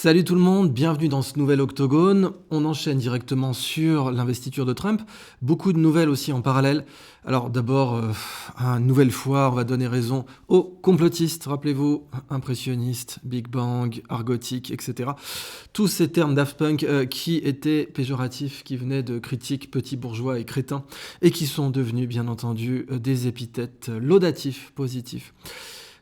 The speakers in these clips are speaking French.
Salut tout le monde, bienvenue dans ce nouvel octogone. On enchaîne directement sur l'investiture de Trump. Beaucoup de nouvelles aussi en parallèle. Alors d'abord, une nouvelle fois, on va donner raison aux complotistes, rappelez-vous, impressionnistes, Big Bang, argotique, etc. Tous ces termes Daft Punk qui étaient péjoratifs, qui venaient de critiques petits bourgeois et crétins, et qui sont devenus bien entendu des épithètes laudatifs, positifs.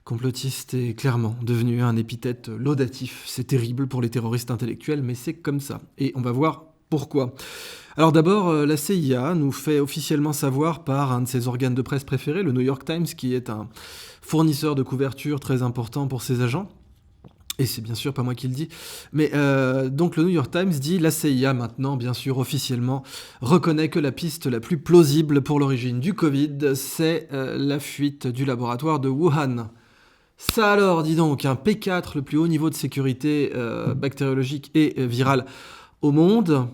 Complotiste est clairement devenu un épithète laudatif. C'est terrible pour les terroristes intellectuels, mais c'est comme ça. Et on va voir pourquoi. Alors d'abord, la CIA nous fait officiellement savoir par un de ses organes de presse préférés, le New York Times, qui est un fournisseur de couverture très important pour ses agents. Et c'est bien sûr pas moi qui le dis. Mais donc le New York Times dit « La CIA maintenant, bien sûr, officiellement, reconnaît que la piste la plus plausible pour l'origine du Covid, c'est la fuite du laboratoire de Wuhan ». Ça alors, dis donc, un P4, le plus haut niveau de sécurité bactériologique et virale au monde,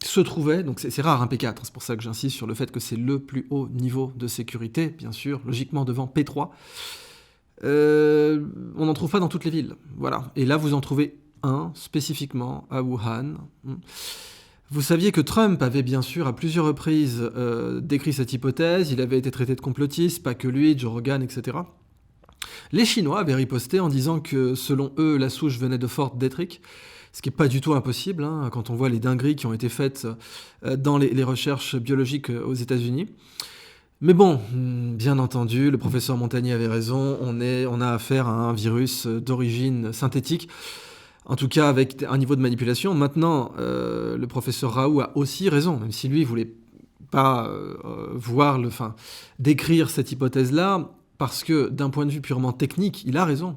se trouvait, donc c'est rare un P4, c'est pour ça que j'insiste sur le fait que c'est le plus haut niveau de sécurité, bien sûr, logiquement devant P3. On n'en trouve pas dans toutes les villes, voilà. Et là, vous en trouvez un, spécifiquement, à Wuhan. Vous saviez que Trump avait bien sûr à plusieurs reprises décrit cette hypothèse, il avait été traité de complotiste, pas que lui, Joe Rogan, etc. Les Chinois avaient riposté en disant que, selon eux, la souche venait de Fort Detrick, ce qui n'est pas du tout impossible, hein, quand on voit les dingueries qui ont été faites dans les recherches biologiques aux États-Unis. Mais bon, bien entendu, le professeur Montagnier avait raison, on a affaire à un virus d'origine synthétique, en tout cas avec un niveau de manipulation. Maintenant, le professeur Raoult a aussi raison, même si lui ne voulait pas décrire cette hypothèse-là, parce que d'un point de vue purement technique, il a raison.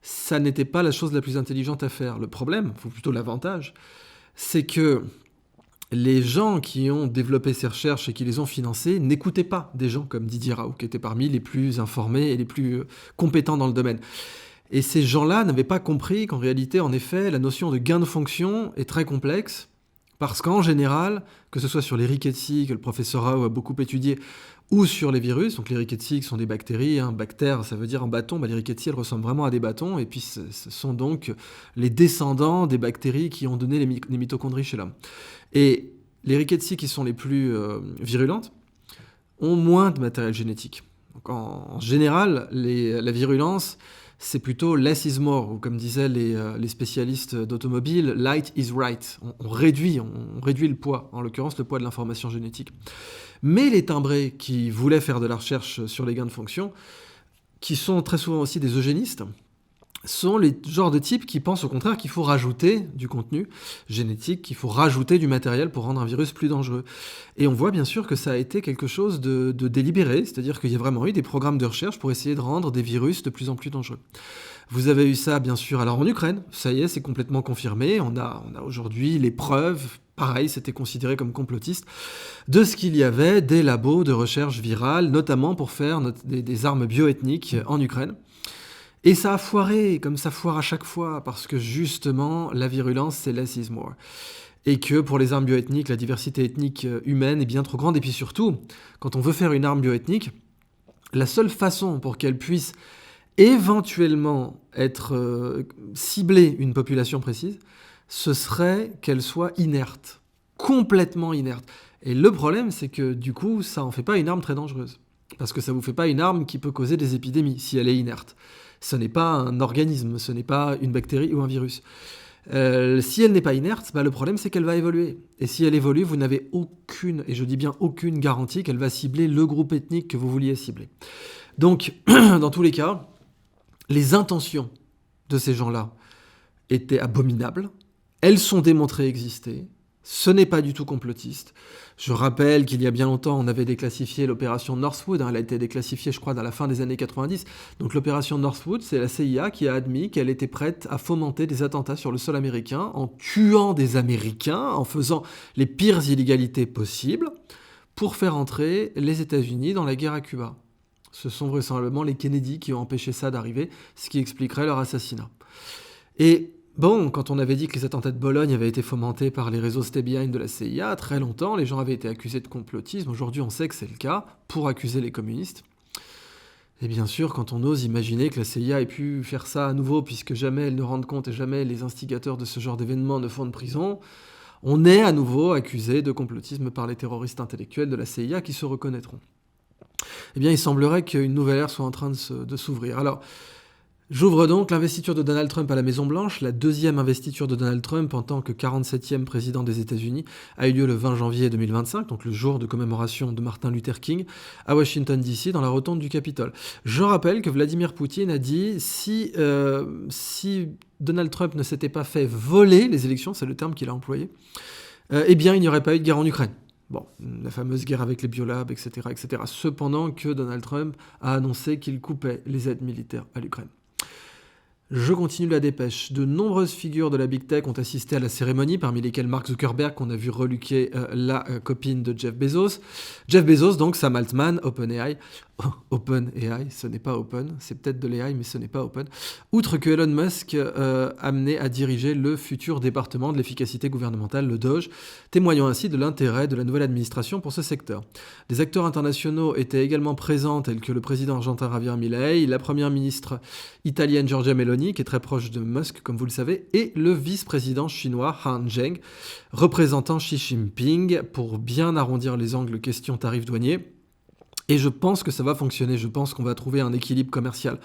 Ça n'était pas la chose la plus intelligente à faire. Le problème, ou plutôt l'avantage, c'est que les gens qui ont développé ces recherches et qui les ont financées n'écoutaient pas des gens comme Didier Raoult, qui étaient parmi les plus informés et les plus compétents dans le domaine. Et ces gens-là n'avaient pas compris qu'en réalité, en effet, la notion de gain de fonction est très complexe, parce qu'en général, que ce soit sur les rickettsies, que le professeur Raoult a beaucoup étudié, ou sur les virus, donc les rickettsies sont des bactéries, bactère ça veut dire un bâton, les rickettsies elles ressemblent vraiment à des bâtons, et puis ce sont donc les descendants des bactéries qui ont donné les mitochondries chez l'homme. Et les rickettsies qui sont les plus virulentes ont moins de matériel génétique. Donc en général, la virulence, c'est plutôt less is more, ou comme disaient les spécialistes d'automobile, light is right. On réduit le poids, en l'occurrence le poids de l'information génétique. Mais les timbrés qui voulaient faire de la recherche sur les gains de fonction, qui sont très souvent aussi des eugénistes, sont les genres de types qui pensent au contraire qu'il faut rajouter du contenu génétique, qu'il faut rajouter du matériel pour rendre un virus plus dangereux. Et on voit bien sûr que ça a été quelque chose de délibéré, c'est-à-dire qu'il y a vraiment eu des programmes de recherche pour essayer de rendre des virus de plus en plus dangereux. Vous avez eu ça, bien sûr, alors en Ukraine, ça y est, c'est complètement confirmé, on a aujourd'hui les preuves, pareil, c'était considéré comme complotiste, de ce qu'il y avait des labos de recherche virale, notamment pour faire des armes bioethniques en Ukraine. Et ça a foiré, comme ça foire à chaque fois, parce que justement, la virulence, c'est less is more. Et que pour les armes bioethniques, la diversité ethnique humaine est bien trop grande. Et puis surtout, quand on veut faire une arme bioethnique, la seule façon pour qu'elle puisse éventuellement cibler une population précise, ce serait qu'elle soit inerte, complètement inerte. Et le problème, c'est que du coup, ça en fait pas une arme très dangereuse. Parce que ça vous fait pas une arme qui peut causer des épidémies, si elle est inerte. Ce n'est pas un organisme, ce n'est pas une bactérie ou un virus. Si elle n'est pas inerte, le problème c'est qu'elle va évoluer. Et si elle évolue, vous n'avez aucune, et je dis bien aucune garantie qu'elle va cibler le groupe ethnique que vous vouliez cibler. Donc, dans tous les cas, les intentions de ces gens-là étaient abominables. Elles sont démontrées exister. Ce n'est pas du tout complotiste. Je rappelle qu'il y a bien longtemps, on avait déclassifié l'opération Northwood. Elle a été déclassifiée, je crois, dans la fin des années 90. Donc l'opération Northwood, c'est la CIA qui a admis qu'elle était prête à fomenter des attentats sur le sol américain, en tuant des Américains, en faisant les pires illégalités possibles, pour faire entrer les États-Unis dans la guerre à Cuba. Ce sont vraisemblablement les Kennedy qui ont empêché ça d'arriver, ce qui expliquerait leur assassinat. Et bon, quand on avait dit que les attentats de Bologne avaient été fomentés par les réseaux Stay Behind de la CIA, très longtemps, les gens avaient été accusés de complotisme. Aujourd'hui, on sait que c'est le cas, pour accuser les communistes. Et bien sûr, quand on ose imaginer que la CIA ait pu faire ça à nouveau, puisque jamais elle ne rend compte et jamais les instigateurs de ce genre d'événements ne font de prison, on est à nouveau accusé de complotisme par les terroristes intellectuels de la CIA qui se reconnaîtront. Eh bien, il semblerait qu'une nouvelle ère soit en train de s'ouvrir. Alors, j'ouvre donc l'investiture de Donald Trump à la Maison-Blanche. La deuxième investiture de Donald Trump en tant que 47e président des États-Unis a eu lieu le 20 janvier 2025, donc le jour de commémoration de Martin Luther King, à Washington DC, dans la rotonde du Capitole. Je rappelle que Vladimir Poutine a dit si Donald Trump ne s'était pas fait voler les élections, c'est le terme qu'il a employé, eh bien il n'y aurait pas eu de guerre en Ukraine. Bon, la fameuse guerre avec les biolabs, etc., etc. Cependant que Donald Trump a annoncé qu'il coupait les aides militaires à l'Ukraine. Je continue la dépêche. De nombreuses figures de la Big Tech ont assisté à la cérémonie, parmi lesquelles Mark Zuckerberg, qu'on a vu reluquer la copine de Jeff Bezos. Jeff Bezos, donc Sam Altman, OpenAI. OpenAI, ce n'est pas Open, c'est peut-être de l'AI, mais ce n'est pas Open. Outre que Elon Musk amené à diriger le futur département de l'efficacité gouvernementale, le DOGE, témoignant ainsi de l'intérêt de la nouvelle administration pour ce secteur. Des acteurs internationaux étaient également présents, tels que le président argentin Javier Milei, la première ministre italienne Giorgia Meloni, qui est très proche de Musk, comme vous le savez, et le vice-président chinois Han Zheng, représentant Xi Jinping, pour bien arrondir les angles question tarifs douaniers. Et je pense que ça va fonctionner, je pense qu'on va trouver un équilibre commercial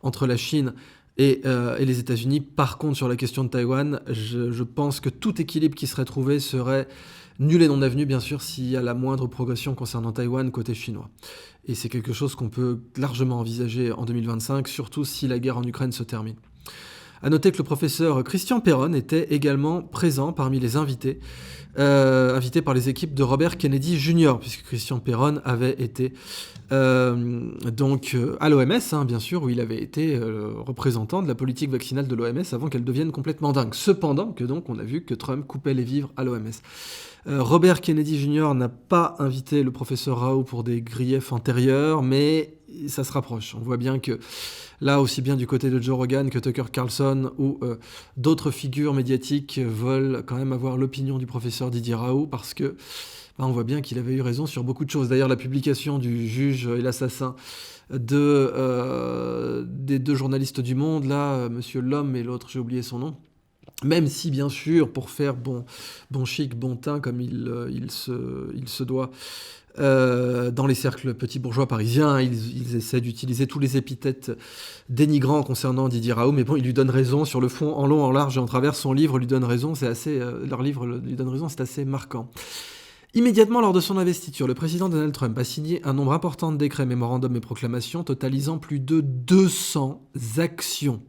entre la Chine et les États-Unis. Par contre, sur la question de Taïwan, je pense que tout équilibre qui serait trouvé serait nul et non avenu, bien sûr, s'il y a la moindre progression concernant Taïwan côté chinois. Et c'est quelque chose qu'on peut largement envisager en 2025, surtout si la guerre en Ukraine se termine. A noter que le professeur Christian Perron était également présent parmi les invités, invité par les équipes de Robert Kennedy Jr., puisque Christian Perron avait été à l'OMS, bien sûr, où il avait été représentant de la politique vaccinale de l'OMS avant qu'elle devienne complètement dingue. Cependant, on a vu que Trump coupait les vivres à l'OMS. Robert Kennedy Jr. n'a pas invité le professeur Rao pour des griefs antérieurs, mais ça se rapproche. On voit bien que là, aussi bien du côté de Joe Rogan que Tucker Carlson ou d'autres figures médiatiques veulent quand même avoir l'opinion du professeur Didier Raoult parce que on voit bien qu'il avait eu raison sur beaucoup de choses. D'ailleurs, la publication du juge et l'assassin des deux journalistes du Monde, là, Monsieur Lhomme et l'autre, j'ai oublié son nom, même si, bien sûr, pour faire bon chic, bon teint, comme il se doit, dans les cercles petits bourgeois parisiens, ils essaient d'utiliser tous les épithètes dénigrants concernant Didier Raoult, mais bon, ils lui donnent raison sur le fond, en long, en large et en travers. Son livre lui donne raison, leur livre lui donne raison, c'est assez marquant. Immédiatement lors de son investiture, le président Donald Trump a signé un nombre important de décrets, mémorandums et proclamations, totalisant plus de 200 actions.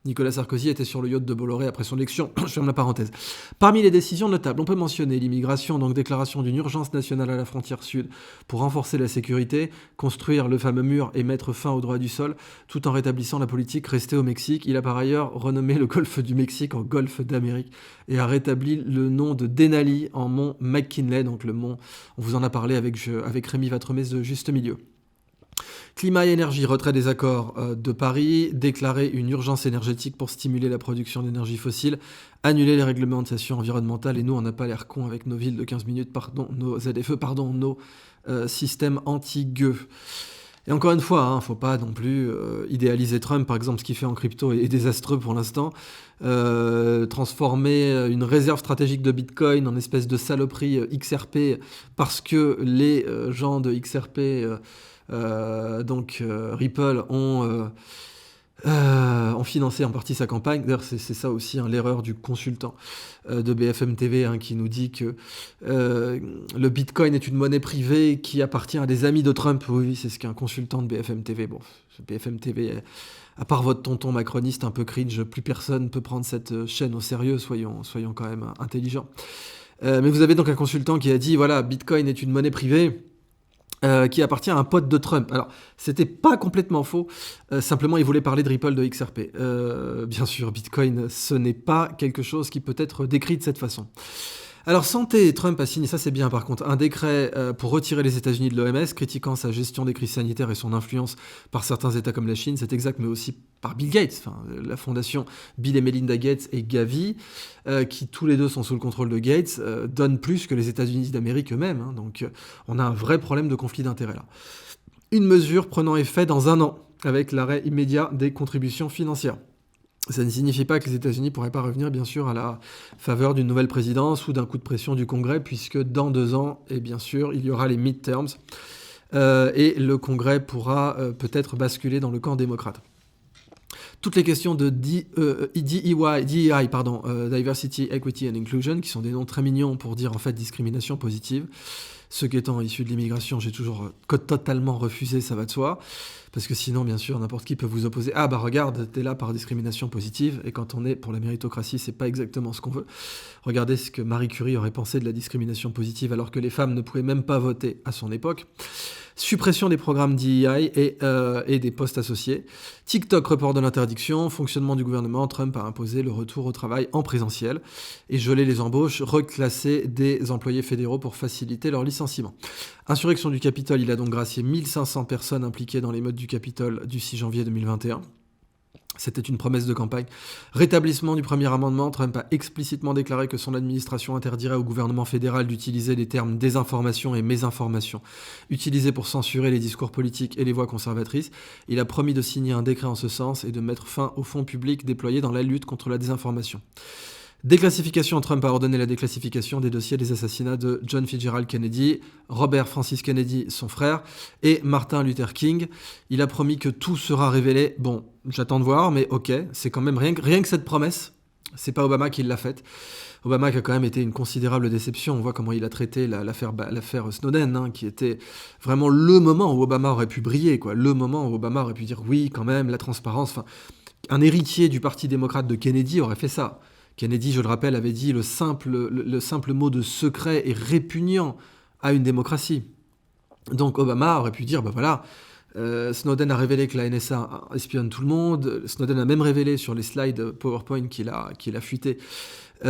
Nicolas Sarkozy était sur le yacht de Bolloré après son élection. Je ferme la parenthèse. Parmi les décisions notables, on peut mentionner l'immigration, donc déclaration d'une urgence nationale à la frontière sud pour renforcer la sécurité, construire le fameux mur et mettre fin au droit du sol, tout en rétablissant la politique restée au Mexique. Il a par ailleurs renommé le golfe du Mexique en golfe d'Amérique et a rétabli le nom de Denali en mont McKinley, donc le mont, on vous en a parlé avec Rémi Vatremes de Juste Milieu. Climat et énergie, retrait des accords de Paris, déclarer une urgence énergétique pour stimuler la production d'énergie fossile, annuler les réglementations environnementales, et nous on n'a pas l'air con avec nos villes de 15 minutes, nos ZFE, nos systèmes anti-gueux. Et encore une fois, faut pas non plus idéaliser Trump, par exemple, ce qu'il fait en crypto est désastreux pour l'instant. Transformer une réserve stratégique de Bitcoin en espèce de saloperie XRP parce que les gens de XRP... Ripple ont financé en partie sa campagne. D'ailleurs, c'est ça aussi l'erreur du consultant de BFM TV qui nous dit que le Bitcoin est une monnaie privée qui appartient à des amis de Trump. Oui, c'est ce qu'un consultant de BFM TV. Bon, BFM TV, à part votre tonton macroniste un peu cringe, plus personne peut prendre cette chaîne au sérieux. Soyons quand même intelligents. Mais vous avez donc un consultant qui a dit, voilà, Bitcoin est une monnaie privée qui appartient à un pote de Trump. Alors, c'était pas complètement faux, simplement il voulait parler de Ripple de XRP. Bien sûr, Bitcoin, ce n'est pas quelque chose qui peut être décrit de cette façon. Alors, santé, Trump a signé, ça c'est bien par contre, un décret pour retirer les États-Unis de l'OMS, critiquant sa gestion des crises sanitaires et son influence par certains États comme la Chine, c'est exact, mais aussi par Bill Gates, la fondation Bill et Melinda Gates et Gavi, qui tous les deux sont sous le contrôle de Gates, donnent plus que les États-Unis d'Amérique eux-mêmes, donc on a un vrai problème de conflit d'intérêts là. une mesure prenant effet dans 1 an, avec l'arrêt immédiat des contributions financières. Ça ne signifie pas que les États-Unis ne pourraient pas revenir, bien sûr, à la faveur d'une nouvelle présidence ou d'un coup de pression du Congrès, puisque dans 2 ans, et bien sûr, il y aura les midterms, et le Congrès pourra peut-être basculer dans le camp démocrate. Toutes les questions de DEI, Diversity, Equity and Inclusion, qui sont des noms très mignons pour dire en fait discrimination positive. Ceux qui étant issus de l'immigration, j'ai toujours totalement refusé, ça va de soi. Parce que sinon, bien sûr, n'importe qui peut vous opposer. Ah bah regarde, t'es là par discrimination positive, et quand on est pour la méritocratie, c'est pas exactement ce qu'on veut. Regardez ce que Marie Curie aurait pensé de la discrimination positive, alors que les femmes ne pouvaient même pas voter à son époque. Suppression des programmes DEI et des postes associés. TikTok, report de l'interdiction. Fonctionnement du gouvernement, Trump a imposé le retour au travail en présentiel. Et geler les embauches, reclasser des employés fédéraux pour faciliter leur licenciement. Insurrection du Capitole, il a donc gracié 1500 personnes impliquées dans l'émeute du Capitole du 6 janvier 2021. C'était une promesse de campagne. Rétablissement du premier amendement, Trump a explicitement déclaré que son administration interdirait au gouvernement fédéral d'utiliser les termes désinformation et mésinformation, utilisés pour censurer les discours politiques et les voix conservatrices. Il a promis de signer un décret en ce sens et de mettre fin aux fonds publics déployés dans la lutte contre la désinformation. Déclassification, Trump a ordonné la déclassification des dossiers des assassinats de John Fitzgerald Kennedy, Robert Francis Kennedy, son frère, et Martin Luther King. Il a promis que tout sera révélé. Bon, j'attends de voir, mais ok, c'est quand même rien que cette promesse. C'est pas Obama qui l'a faite. Obama qui a quand même été une considérable déception. On voit comment il a traité l'affaire Snowden, qui était vraiment le moment où Obama aurait pu briller, quoi. Le moment où Obama aurait pu dire oui, quand même, la transparence. Enfin, un héritier du Parti démocrate de Kennedy aurait fait ça. Kennedy, je le rappelle, avait dit le simple mot de secret est répugnant à une démocratie. Donc Obama aurait pu dire, bah voilà, Snowden a révélé que la NSA espionne tout le monde. Snowden a même révélé sur les slides PowerPoint qu'il a fuité, il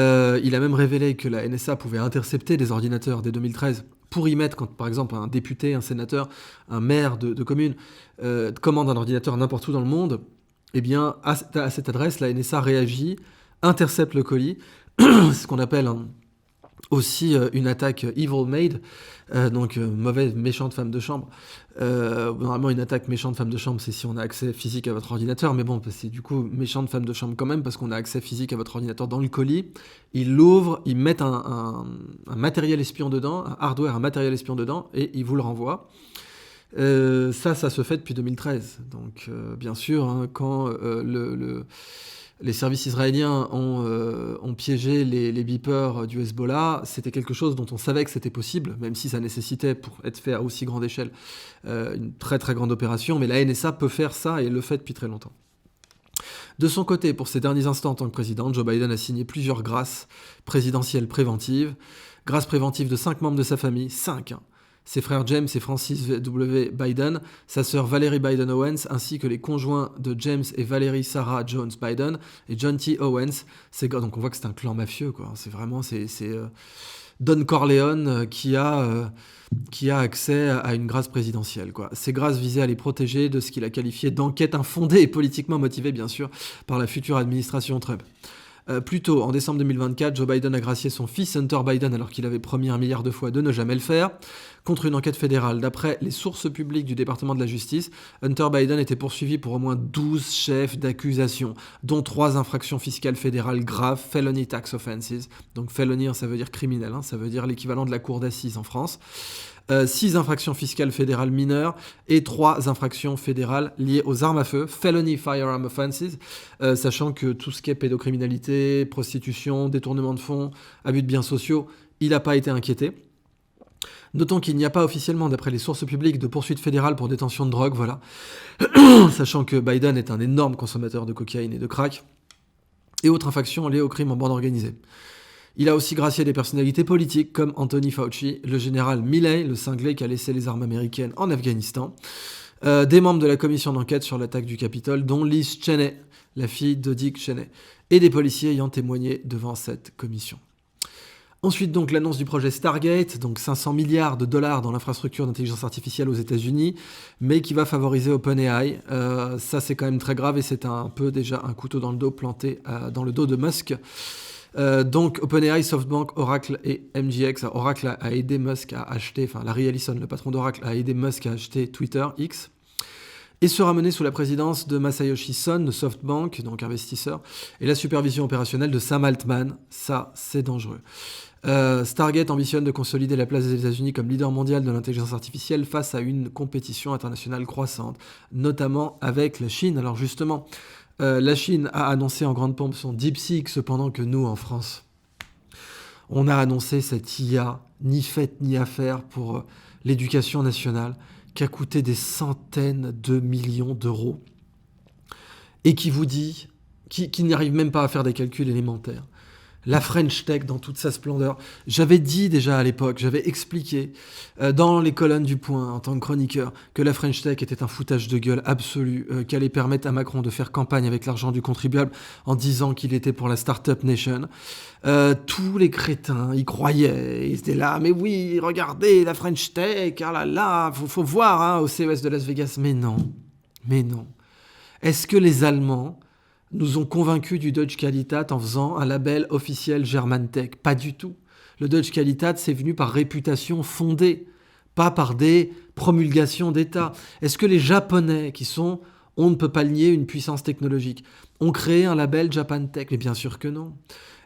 a même révélé que la NSA pouvait intercepter des ordinateurs dès 2013 pour y mettre, quand par exemple un député, un sénateur, un maire de commune commande un ordinateur n'importe où dans le monde, eh bien à cette adresse, la NSA réagit, intercepte le colis, ce qu'on appelle aussi une attaque evil maid, donc mauvaise, méchante femme de chambre. Normalement, une attaque méchante femme de chambre, c'est si on a accès physique à votre ordinateur, mais bon, c'est du coup méchante femme de chambre quand même, parce qu'on a accès physique à votre ordinateur dans le colis. Ils l'ouvrent, ils mettent un matériel espion dedans, un hardware, un matériel espion dedans, et ils vous le renvoient. Ça se fait depuis 2013. Donc, bien sûr, quand les services israéliens ont piégé les beepers du Hezbollah, c'était quelque chose dont on savait que c'était possible, même si ça nécessitait, pour être fait à aussi grande échelle, une très très grande opération. Mais la NSA peut faire ça et le fait depuis très longtemps. De son côté, pour ses derniers instants en tant que président, Joe Biden a signé plusieurs grâces présidentielles préventives. Grâce préventive de 5 membres de sa famille, 5, ses frères James et Francis W. Biden, sa sœur Valerie Biden Owens, ainsi que les conjoints de James et Valerie Sarah Jones Biden et John T. Owens. Donc on voit que c'est un clan mafieux, quoi. C'est vraiment Don Corleone qui a accès à une grâce présidentielle, quoi. Ces grâces visaient à les protéger de ce qu'il a qualifié d'enquête infondée et politiquement motivée, bien sûr, par la future administration Trump. Plus tôt, en décembre 2024, Joe Biden a gracié son fils Hunter Biden, alors qu'il avait promis 1 milliard de fois de ne jamais le faire, contre une enquête fédérale. D'après les sources publiques du département de la justice, Hunter Biden était poursuivi pour au moins 12 chefs d'accusation, dont 3 infractions fiscales fédérales graves, felony tax offenses. Donc felony, ça veut dire criminel, ça veut dire l'équivalent de la cour d'assises en France. 6 infractions fiscales fédérales mineures et 3 infractions fédérales liées aux armes à feu, felony firearm offenses, sachant que tout ce qui est pédocriminalité, prostitution, détournement de fonds, abus de biens sociaux, il n'a pas été inquiété. Notons qu'il n'y a pas officiellement, d'après les sources publiques, de poursuite fédérale pour détention de drogue, voilà. Sachant que Biden est un énorme consommateur de cocaïne et de crack, et autres infractions liées au crime en bande organisée. Il a aussi gracié des personnalités politiques comme Anthony Fauci, le général Milley, le cinglé qui a laissé les armes américaines en Afghanistan, des membres de la commission d'enquête sur l'attaque du Capitole, dont Liz Cheney, la fille de Dick Cheney, et des policiers ayant témoigné devant cette commission. Ensuite, donc, l'annonce du projet Stargate, donc 500 milliards de dollars dans l'infrastructure d'intelligence artificielle aux États-Unis, mais qui va favoriser OpenAI. Ça, c'est quand même très grave et c'est un peu déjà un couteau dans le dos planté dans le dos de Musk. Donc OpenAI, SoftBank, Oracle et MGX. Alors, Oracle a aidé Musk à acheter, enfin Larry Ellison, le patron d'Oracle, a aidé Musk à acheter Twitter, X, et sera mené sous la présidence de Masayoshi Son de SoftBank, donc investisseur, et la supervision opérationnelle de Sam Altman. Ça, c'est dangereux. Stargate ambitionne de consolider la place des États-Unis comme leader mondial de l'intelligence artificielle face à une compétition internationale croissante, notamment avec la Chine. Alors justement, la Chine a annoncé en grande pompe son DeepSeek, cependant que nous, en France, on a annoncé cette IA, ni faite ni à faire pour l'éducation nationale, qui a coûté des centaines de millions d'euros, et qui vous dit, qui n'arrive même pas à faire des calculs élémentaires. La French Tech dans toute sa splendeur. J'avais dit déjà à l'époque, j'avais expliqué dans les colonnes du Point en tant que chroniqueur que la French Tech était un foutage de gueule absolu, qui allait permettre à Macron de faire campagne avec l'argent du contribuable en disant qu'il était pour la Startup Nation. Tous les crétins y croyaient, ils étaient là, mais oui, regardez la French Tech, ah là là, faut voir hein, au CES de Las Vegas. Mais non. Est-ce que les Allemands nous ont convaincus du Deutsche Qualität en faisant un label officiel Germantech? Pas du tout. Le Deutsche Qualität, c'est venu par réputation fondée, pas par des promulgations d'État. Est-ce que les Japonais, qui sont, on ne peut pas le nier, une puissance technologique, ont créé un label Japantech? Mais bien sûr que non.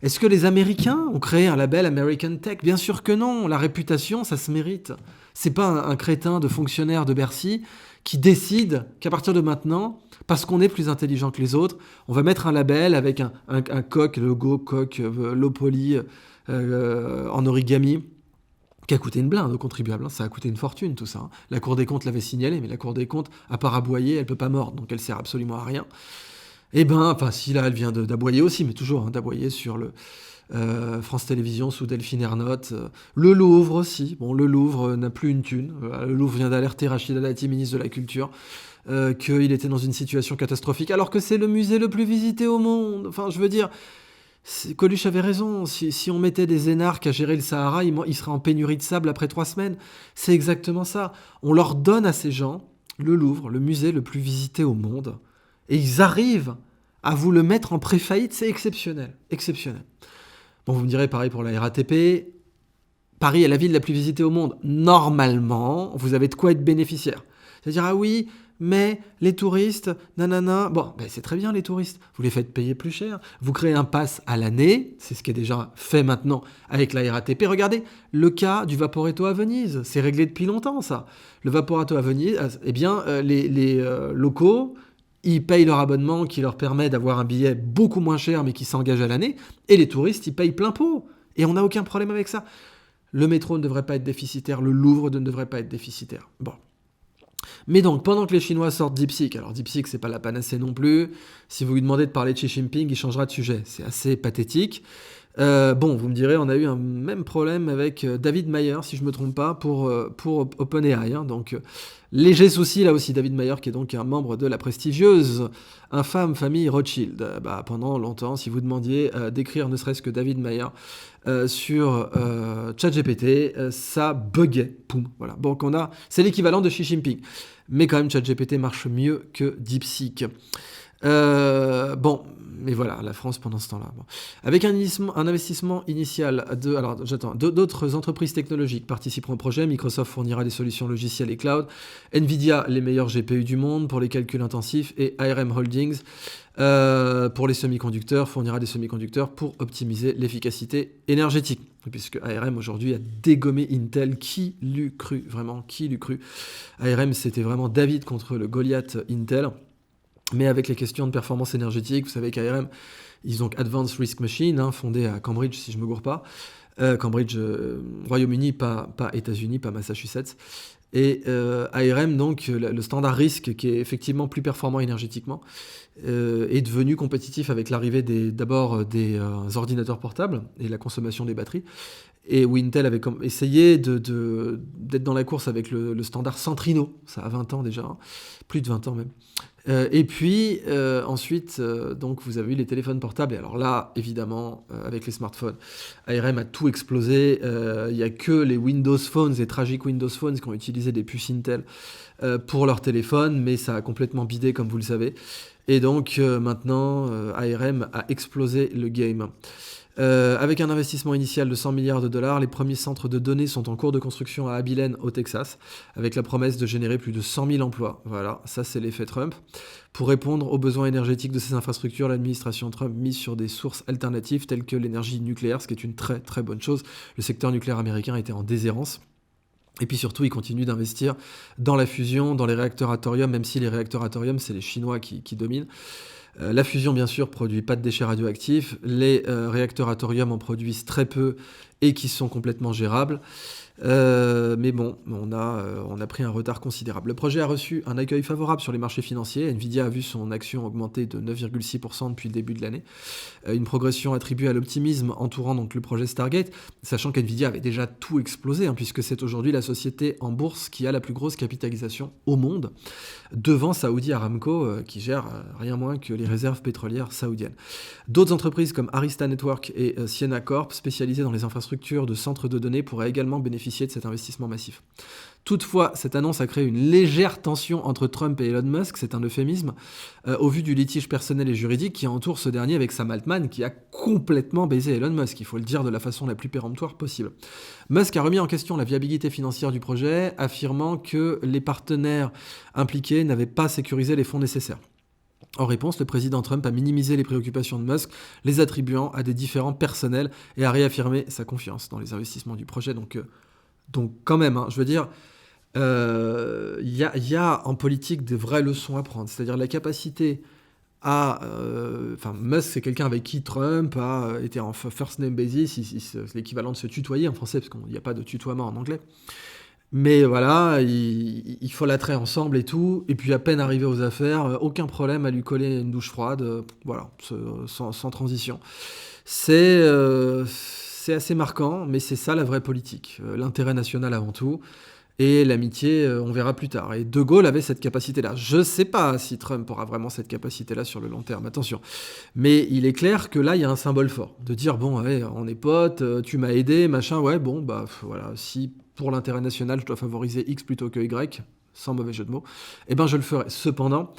Est-ce que les Américains ont créé un label American Tech? Bien sûr que non. La réputation, ça se mérite. C'est pas un crétin de fonctionnaire de Bercy qui décide qu'à partir de maintenant, parce qu'on est plus intelligent que les autres, on va mettre un label avec un coq, logo, coq, low poly, en origami, qui a coûté une blinde aux contribuables. Hein. Ça a coûté une fortune, tout ça. Hein. La Cour des comptes l'avait signalé, mais la Cour des comptes, à part aboyer, elle peut pas mordre, donc elle sert absolument à rien. Eh ben, enfin, si là, elle vient d'aboyer aussi, mais toujours hein, d'aboyer sur le France Télévisions sous Delphine Ernotte. Le Louvre aussi. Bon, le Louvre n'a plus une thune. Le Louvre vient d'alerter Rachida Dati, ministre de la Culture, qu'il était dans une situation catastrophique, alors que c'est le musée le plus visité au monde. Enfin, je veux dire, Coluche avait raison. Si on mettait des énarques à gérer le Sahara, ils seraient en pénurie de sable après 3 semaines. C'est exactement ça. On leur donne à ces gens le Louvre, le musée le plus visité au monde, et ils arrivent à vous le mettre en pré-faillite. C'est exceptionnel. Exceptionnel. Bon, vous me direz, pareil pour la RATP. Paris est la ville la plus visitée au monde. Normalement, vous avez de quoi être bénéficiaire. C'est-à-dire, ah oui, mais les touristes, nanana. Bon, ben c'est très bien les touristes. Vous les faites payer plus cher. Vous créez un pass à l'année. C'est ce qui est déjà fait maintenant avec la RATP. Regardez, le cas du Vaporetto à Venise. C'est réglé depuis longtemps, ça. Le Vaporetto à Venise, eh bien, les locaux, ils payent leur abonnement qui leur permet d'avoir un billet beaucoup moins cher mais qui s'engage à l'année. Et les touristes, ils payent plein pot. Et on n'a aucun problème avec ça. Le métro ne devrait pas être déficitaire. Le Louvre ne devrait pas être déficitaire. Bon. Mais donc, pendant que les Chinois sortent DeepSeek, alors DeepSeek, c'est pas la panacée non plus. Si vous lui demandez de parler de Xi Jinping, il changera de sujet. C'est assez pathétique. Bon, vous me direz, on a eu un même problème avec David Mayer, si je ne me trompe pas, pour OpenAI. Hein, donc, léger souci là aussi, David Mayer, qui est donc un membre de la prestigieuse, infâme famille Rothschild. Pendant longtemps, si vous demandiez d'écrire ne serait-ce que David Mayer sur ChatGPT, ça buguait. Poum, voilà. Donc, c'est l'équivalent de Xi Jinping. Mais quand même, ChatGPT marche mieux que DeepSeek. Bon, mais voilà, la France pendant ce temps-là. Bon. Avec un investissement initial d'autres entreprises technologiques participeront au projet. Microsoft fournira des solutions logicielles et cloud. Nvidia, les meilleurs GPU du monde pour les calculs intensifs. Et ARM Holdings, pour les semi-conducteurs, fournira des semi-conducteurs pour optimiser l'efficacité énergétique. Puisque ARM aujourd'hui a dégommé Intel. Qui l'eût cru? Vraiment, qui l'eût cru? ARM, c'était vraiment David contre le Goliath Intel. Mais avec les questions de performance énergétique, vous savez qu'ARM, ils ont Advanced Risk Machine, hein, fondé à Cambridge, si je ne me gourre pas. Cambridge, Royaume-Uni, pas États-Unis, pas Massachusetts. Et ARM, donc, le standard risque, qui est effectivement plus performant énergétiquement, est devenu compétitif avec l'arrivée d'abord des ordinateurs portables et la consommation des batteries. Et où Intel avait essayé d'être dans la course avec le standard Centrino, ça a 20 ans déjà, hein, plus de 20 ans même. Et puis ensuite, donc vous avez eu les téléphones portables. Et alors là, évidemment, avec les smartphones, ARM a tout explosé. Il n'y a que les Windows Phones, les tragiques Windows Phones qui ont utilisé des puces Intel pour leurs téléphones, mais ça a complètement bidé, comme vous le savez. Et donc maintenant, ARM a explosé le game. Avec un investissement initial de 100 milliards de dollars, les premiers centres de données sont en cours de construction à Abilene, au Texas, avec la promesse de générer plus de 100 000 emplois. Voilà, ça c'est l'effet Trump. Pour répondre aux besoins énergétiques de ces infrastructures, l'administration Trump mise sur des sources alternatives telles que l'énergie nucléaire, ce qui est une très très bonne chose. Le secteur nucléaire américain était en déshérence. Et puis surtout, il continue d'investir dans la fusion, dans les réacteurs à thorium, même si les réacteurs à thorium, c'est les Chinois qui dominent. La fusion, bien sûr, produit pas de déchets radioactifs. Les réacteurs à thorium en produisent très peu et qui sont complètement gérables. Mais bon, on a pris un retard considérable. Le projet a reçu un accueil favorable sur les marchés financiers. Nvidia a vu son action augmenter de 9,6% depuis le début de l'année. Une progression attribuée à l'optimisme entourant donc le projet Stargate, sachant qu'Nvidia avait déjà tout explosé, puisque c'est aujourd'hui la société en bourse qui a la plus grosse capitalisation au monde, devant Saudi Aramco, qui gère rien moins que les réserves pétrolières saoudiennes. D'autres entreprises comme Arista Network et Ciena Corp, spécialisées dans les infrastructures de centres de données, pourraient également bénéficier de cet investissement massif. Toutefois, cette annonce a créé une légère tension entre Trump et Elon Musk, c'est un euphémisme, au vu du litige personnel et juridique qui entoure ce dernier avec Sam Altman, qui a complètement baisé Elon Musk, il faut le dire de la façon la plus péremptoire possible. Musk a remis en question la viabilité financière du projet, affirmant que les partenaires impliqués n'avaient pas sécurisé les fonds nécessaires. En réponse, le président Trump a minimisé les préoccupations de Musk, les attribuant à des différends personnels et a réaffirmé sa confiance dans les investissements du projet. Donc quand même, je veux dire, il y a en politique des vraies leçons à prendre. C'est-à-dire la capacité à... Musk, c'est quelqu'un avec qui Trump a été en first name basis, c'est l'équivalent de se tutoyer en français, parce qu'il n'y a pas de tutoiement en anglais. Mais voilà, il folâtrait ensemble et tout, et puis à peine arrivé aux affaires, aucun problème à lui coller une douche froide, voilà, sans transition. C'est assez marquant, mais c'est ça la vraie politique. L'intérêt national avant tout, et l'amitié, on verra plus tard. Et De Gaulle avait cette capacité-là. Je ne sais pas si Trump aura vraiment cette capacité-là sur le long terme, attention. Mais il est clair que là, il y a un symbole fort. De dire, bon, ouais, on est potes, tu m'as aidé, machin, ouais, bon, bah voilà, si pour l'intérêt national, je dois favoriser X plutôt que Y, sans mauvais jeu de mots, eh ben je le ferai. Cependant,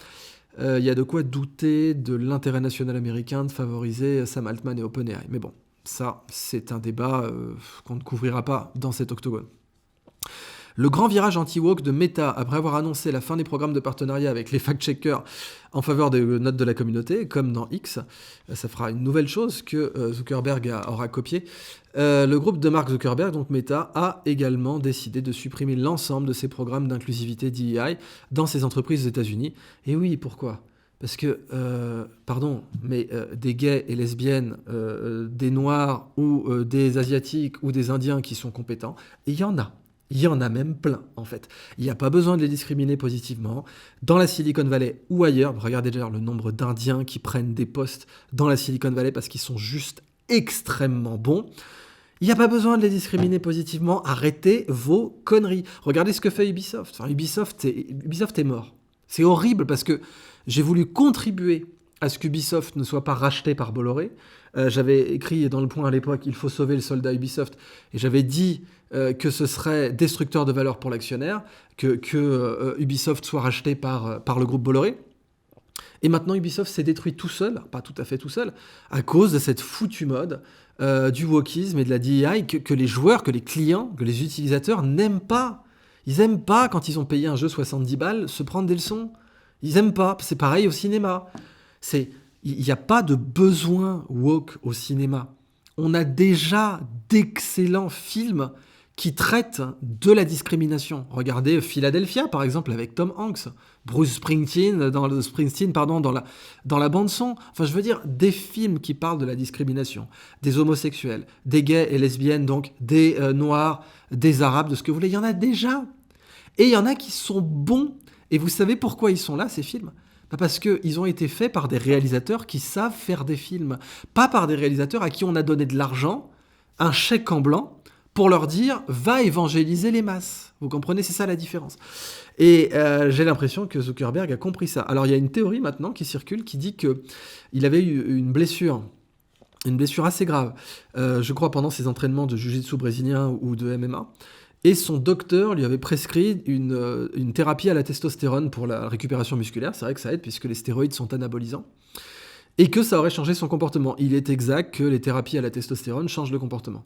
il y a de quoi douter de l'intérêt national américain de favoriser Sam Altman et OpenAI. Mais bon, ça, c'est un débat qu'on ne couvrira pas dans cet octogone. Le grand virage anti-woke de Meta, après avoir annoncé la fin des programmes de partenariat avec les fact-checkers en faveur des notes de la communauté, comme dans X, ça fera une nouvelle chose que Zuckerberg aura copié. Le groupe de Mark Zuckerberg, donc Meta, a également décidé de supprimer l'ensemble de ses programmes d'inclusivité DEI dans ses entreprises aux États-Unis. Et oui, pourquoi ? Parce que, des gays et lesbiennes, des noirs ou des asiatiques ou des indiens qui sont compétents, et il y en a. Il y en a même plein, en fait. Il n'y a pas besoin de les discriminer positivement. Dans la Silicon Valley ou ailleurs, regardez déjà le nombre d'Indiens qui prennent des postes dans la Silicon Valley parce qu'ils sont juste extrêmement bons. Il n'y a pas besoin de les discriminer positivement. Arrêtez vos conneries. Regardez ce que fait Ubisoft. Enfin, Ubisoft est mort. C'est horrible parce que j'ai voulu contribuer à ce qu'Ubisoft ne soit pas racheté par Bolloré. J'avais écrit dans Le Point à l'époque « Il faut sauver le soldat Ubisoft » et j'avais dit que ce serait destructeur de valeur pour l'actionnaire, que Ubisoft soit racheté par le groupe Bolloré. Et maintenant, Ubisoft s'est détruit tout seul, pas tout à fait tout seul, à cause de cette foutue mode du wokisme et de la DEI que les joueurs, que les clients, que les utilisateurs n'aiment pas. Ils n'aiment pas, quand ils ont payé un jeu 70 balles, se prendre des leçons. Ils n'aiment pas. C'est pareil au cinéma. Il n'y a pas de besoin woke au cinéma. On a déjà d'excellents films qui traitent de la discrimination. Regardez Philadelphia, par exemple, avec Tom Hanks. Bruce Springsteen dans la bande-son. Enfin, je veux dire, des films qui parlent de la discrimination, des homosexuels, des gays et lesbiennes, donc des noirs, des arabes, de ce que vous voulez. Il y en a déjà. Et il y en a qui sont bons. Et vous savez pourquoi ils sont là, ces films ? Parce qu'ils ont été faits par des réalisateurs qui savent faire des films. Pas par des réalisateurs à qui on a donné de l'argent, un chèque en blanc, pour leur dire « va évangéliser les masses ». Vous comprenez, c'est ça la différence. Et j'ai l'impression que Zuckerberg a compris ça. Alors il y a une théorie maintenant qui circule qui dit qu'il avait eu une blessure assez grave, je crois pendant ses entraînements de jiu-jitsu brésilien ou de MMA. Et son docteur lui avait prescrit une thérapie à la testostérone pour la récupération musculaire. C'est vrai que ça aide puisque les stéroïdes sont anabolisants. et que ça aurait changé son comportement. Il est exact que les thérapies à la testostérone changent le comportement.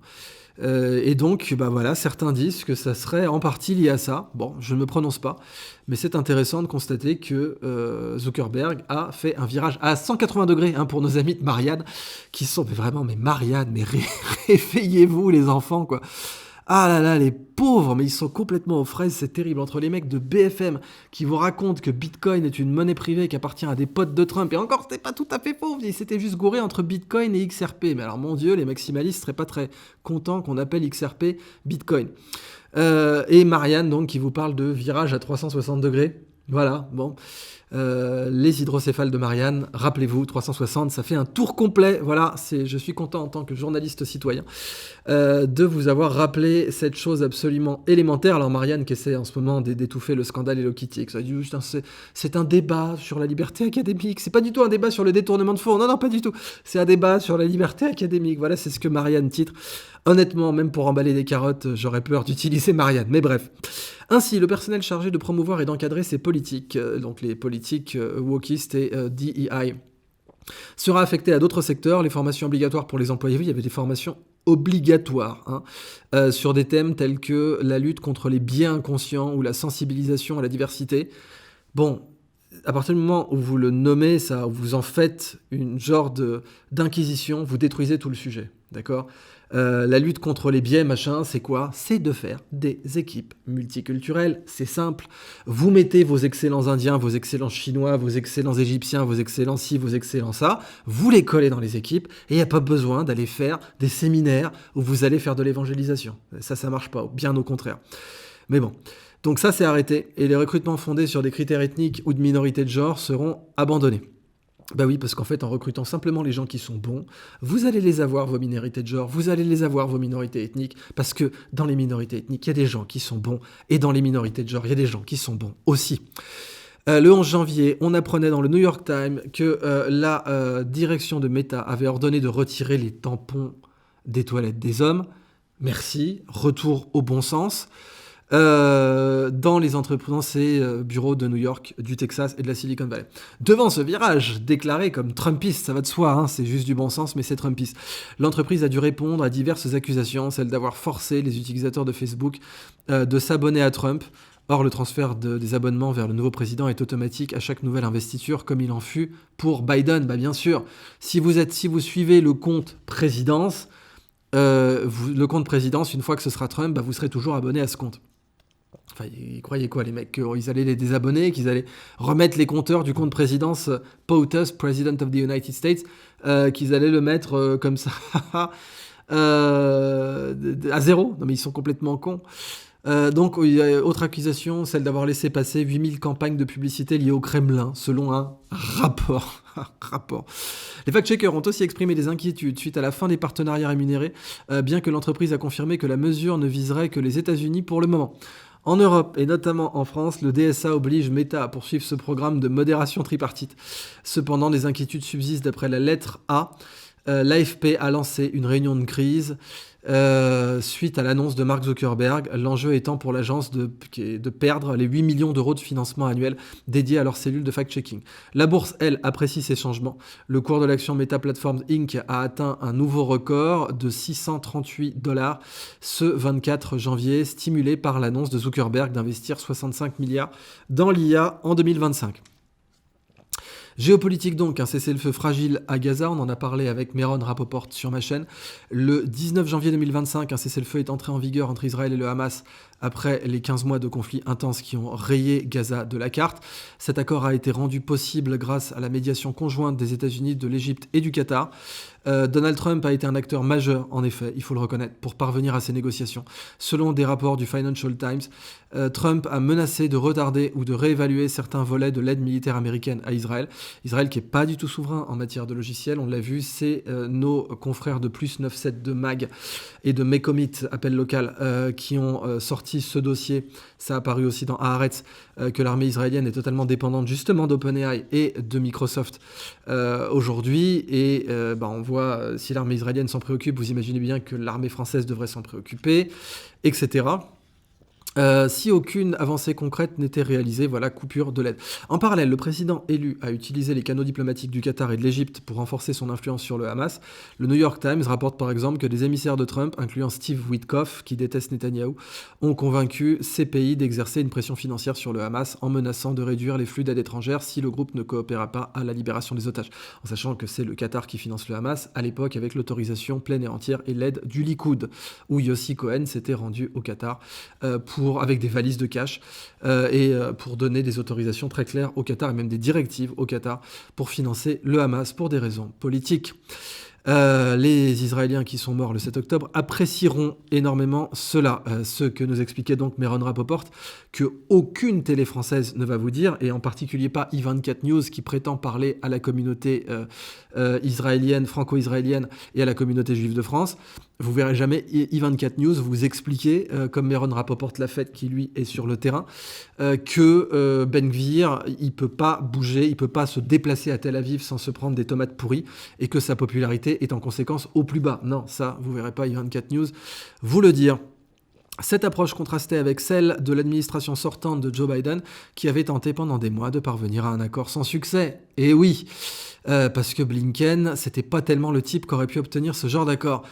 Et donc, bah voilà, certains disent que ça serait en partie lié à ça. Bon, je ne me prononce pas, mais c'est intéressant de constater que Zuckerberg a fait un virage à 180 degrés pour nos amis de Marianne, qui sont mais Marianne, mais réveillez-vous les enfants, quoi. Ah là là, les pauvres, mais ils sont complètement aux fraises, c'est terrible. Entre les mecs de BFM qui vous racontent que Bitcoin est une monnaie privée qui appartient à des potes de Trump, et encore, c'était pas tout à fait faux, ils s'étaient juste gourés entre Bitcoin et XRP. Mais alors, mon Dieu, les maximalistes seraient pas très contents qu'on appelle XRP Bitcoin. Et Marianne, donc, qui vous parle de virage à 360 degrés. Voilà, bon. Les hydrocéphales de Marianne, rappelez-vous, 360, ça fait un tour complet. Voilà, je suis content en tant que journaliste citoyen de vous avoir rappelé cette chose absolument élémentaire. Alors Marianne qui essaie en ce moment d'étouffer le scandale Hello Kitty, c'est un débat sur la liberté académique, c'est pas du tout un débat sur le détournement de fonds, non, pas du tout, c'est un débat sur la liberté académique. Voilà, c'est ce que Marianne titre. Honnêtement, même pour emballer des carottes, j'aurais peur d'utiliser Marianne, mais bref. Ainsi, le personnel chargé de promouvoir et d'encadrer ces politiques, donc les politiques wokistes et DEI, sera affecté à d'autres secteurs. Les formations obligatoires pour les employés, il y avait des formations obligatoires sur des thèmes tels que la lutte contre les biais inconscients ou la sensibilisation à la diversité. Bon, à partir du moment où vous le nommez, ça, où vous en faites une genre d'inquisition, vous détruisez tout le sujet, d'accord ? La lutte contre les biais, machin, c'est quoi ? C'est de faire des équipes multiculturelles, c'est simple. Vous mettez vos excellents Indiens, vos excellents Chinois, vos excellents Égyptiens, vos excellents ci, vos excellents ça, vous les collez dans les équipes, et il n'y a pas besoin d'aller faire des séminaires où vous allez faire de l'évangélisation. Ça marche pas, bien au contraire. Mais bon, donc ça c'est arrêté, et les recrutements fondés sur des critères ethniques ou de minorité de genre seront abandonnés. Bah oui, parce qu'en fait, en recrutant simplement les gens qui sont bons, vous allez les avoir, vos minorités de genre, vous allez les avoir, vos minorités ethniques, parce que dans les minorités ethniques, il y a des gens qui sont bons, et dans les minorités de genre, il y a des gens qui sont bons aussi. Le 11 janvier, on apprenait dans le New York Times que la direction de Meta avait ordonné de retirer les tampons des toilettes des hommes. Merci, retour au bon sens. Dans les entreprises et bureaux de New York, du Texas et de la Silicon Valley. Devant ce virage déclaré comme Trumpiste, ça va de soi, c'est juste du bon sens, mais c'est Trumpiste. L'entreprise a dû répondre à diverses accusations, celle d'avoir forcé les utilisateurs de Facebook de s'abonner à Trump. Or, le transfert des abonnements vers le nouveau président est automatique à chaque nouvelle investiture, comme il en fut pour Biden. Bah bien sûr, si vous suivez le compte présidence, le compte présidence, une fois que ce sera Trump, vous serez toujours abonné à ce compte. Enfin, ils croyaient quoi, les mecs, qu'ils allaient les désabonner, qu'ils allaient remettre les compteurs du compte présidence POTUS, President of the United States, qu'ils allaient le mettre comme ça à zéro. Non mais ils sont complètement cons. Donc, il y a autre accusation, celle d'avoir laissé passer 8000 campagnes de publicité liées au Kremlin, selon un rapport. Les fact-checkers ont aussi exprimé des inquiétudes suite à la fin des partenariats rémunérés, bien que l'entreprise a confirmé que la mesure ne viserait que les États-Unis pour le moment. En Europe, et notamment en France, le DSA oblige Meta à poursuivre ce programme de modération tripartite. Cependant, des inquiétudes subsistent d'après la lettre A. L'AFP a lancé une réunion de crise suite à l'annonce de Mark Zuckerberg, l'enjeu étant pour l'agence de perdre les 8 millions d'euros de financement annuel dédiés à leur cellule de fact-checking. La bourse, elle, apprécie ces changements. Le cours de l'action Meta Platforms Inc. a atteint un nouveau record de $638 ce 24 janvier, stimulé par l'annonce de Zuckerberg d'investir 65 milliards dans l'IA en 2025. Géopolitique donc, un cessez-le-feu fragile à Gaza, on en a parlé avec Meron Rapoport sur ma chaîne. Le 19 janvier 2025, un cessez-le-feu est entré en vigueur entre Israël et le Hamas après les 15 mois de conflits intenses qui ont rayé Gaza de la carte. Cet accord a été rendu possible grâce à la médiation conjointe des États-Unis, de l'Égypte et du Qatar. Donald Trump a été un acteur majeur, en effet, il faut le reconnaître, pour parvenir à ces négociations. Selon des rapports du Financial Times, Trump a menacé de retarder ou de réévaluer certains volets de l'aide militaire américaine à Israël. Israël qui n'est pas du tout souverain en matière de logiciels, on l'a vu, c'est nos confrères de Plus 97 de MAG et de Mekomit, appel local, qui ont sorti ce dossier. Ça a apparu aussi dans Haaretz, que l'armée israélienne est totalement dépendante justement d'OpenAI et de Microsoft aujourd'hui. Et on voit, si l'armée israélienne s'en préoccupe, vous imaginez bien que l'armée française devrait s'en préoccuper, etc. Si aucune avancée concrète n'était réalisée, voilà, coupure de l'aide. En parallèle, le président élu a utilisé les canaux diplomatiques du Qatar et de l'Égypte pour renforcer son influence sur le Hamas. Le New York Times rapporte par exemple que des émissaires de Trump, incluant Steve Witkoff, qui déteste Netanyahou, ont convaincu ces pays d'exercer une pression financière sur le Hamas en menaçant de réduire les flux d'aide étrangère si le groupe ne coopéra pas à la libération des otages. En sachant que c'est le Qatar qui finance le Hamas, à l'époque avec l'autorisation pleine et entière et l'aide du Likoud, où Yossi Cohen s'était rendu au Qatar avec des valises de cash pour donner des autorisations très claires au Qatar et même des directives au Qatar pour financer le Hamas pour des raisons politiques. Les Israéliens qui sont morts le 7 octobre apprécieront énormément cela. Ce que nous expliquait donc Meron Rapoport, que aucune télé française ne va vous dire, et en particulier pas I24 News qui prétend parler à la communauté israélienne, franco-israélienne et à la communauté juive de France. Vous verrez jamais I24 News vous expliquer, comme Meron Rapoport l'a fait, qui lui est sur le terrain, que Ben Gvir, il peut pas bouger, il peut pas se déplacer à Tel Aviv sans se prendre des tomates pourries, et que sa popularité est en conséquence au plus bas. Non, ça, vous verrez pas I24 News vous le dire. Cette approche contrastait avec celle de l'administration sortante de Joe Biden, qui avait tenté pendant des mois de parvenir à un accord sans succès. Et oui, parce que Blinken, c'était pas tellement le type qui aurait pu obtenir ce genre d'accord.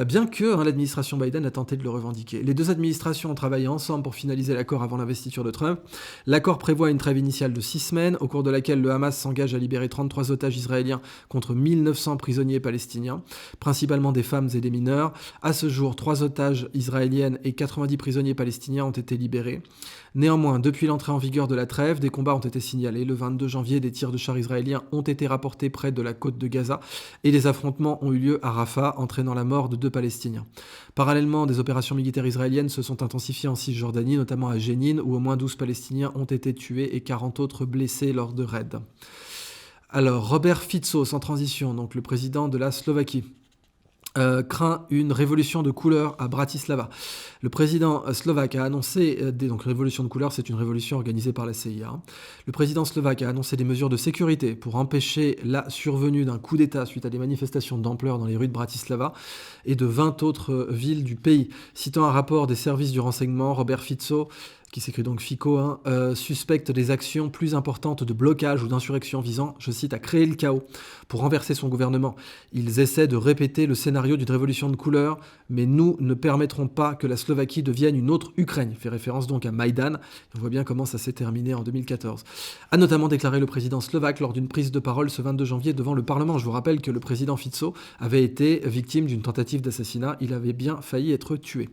Bien que l'administration Biden a tenté de le revendiquer. Les deux administrations ont travaillé ensemble pour finaliser l'accord avant l'investiture de Trump. L'accord prévoit une trêve initiale de 6 semaines, au cours de laquelle le Hamas s'engage à libérer 33 otages israéliens contre 1900 prisonniers palestiniens, principalement des femmes et des mineurs. À ce jour, 3 otages israéliennes et 90 prisonniers palestiniens ont été libérés. Néanmoins, depuis l'entrée en vigueur de la trêve, des combats ont été signalés. Le 22 janvier, des tirs de chars israéliens ont été rapportés près de la côte de Gaza et des affrontements ont eu lieu à Rafah, entraînant la mort de 2 Palestiniens. Parallèlement, des opérations militaires israéliennes se sont intensifiées en Cisjordanie, notamment à Jénine, où au moins 12 Palestiniens ont été tués et 40 autres blessés lors de raids. Alors, Robert Fico, sans transition, donc le président de la Slovaquie, craint une révolution de couleur à Bratislava. Le président slovaque a annoncé, donc révolution de couleur, c'est une révolution organisée par la CIA. Le président slovaque a annoncé des mesures de sécurité pour empêcher la survenue d'un coup d'État suite à des manifestations d'ampleur dans les rues de Bratislava et de 20 autres villes du pays. Citant un rapport des services du renseignement, Robert Fico, qui s'écrit donc Fico, suspecte des actions plus importantes de blocage ou d'insurrection visant, je cite, à créer le chaos pour renverser son gouvernement. Ils essaient de répéter le scénario d'une révolution de couleur, mais nous ne permettrons pas que la Slovaquie devienne une autre Ukraine. Il fait référence donc à Maïdan. On voit bien comment ça s'est terminé en 2014. A notamment déclaré le président slovaque lors d'une prise de parole ce 22 janvier devant le Parlement. Je vous rappelle que le président Fico avait été victime d'une tentative d'assassinat. Il avait bien failli être tué.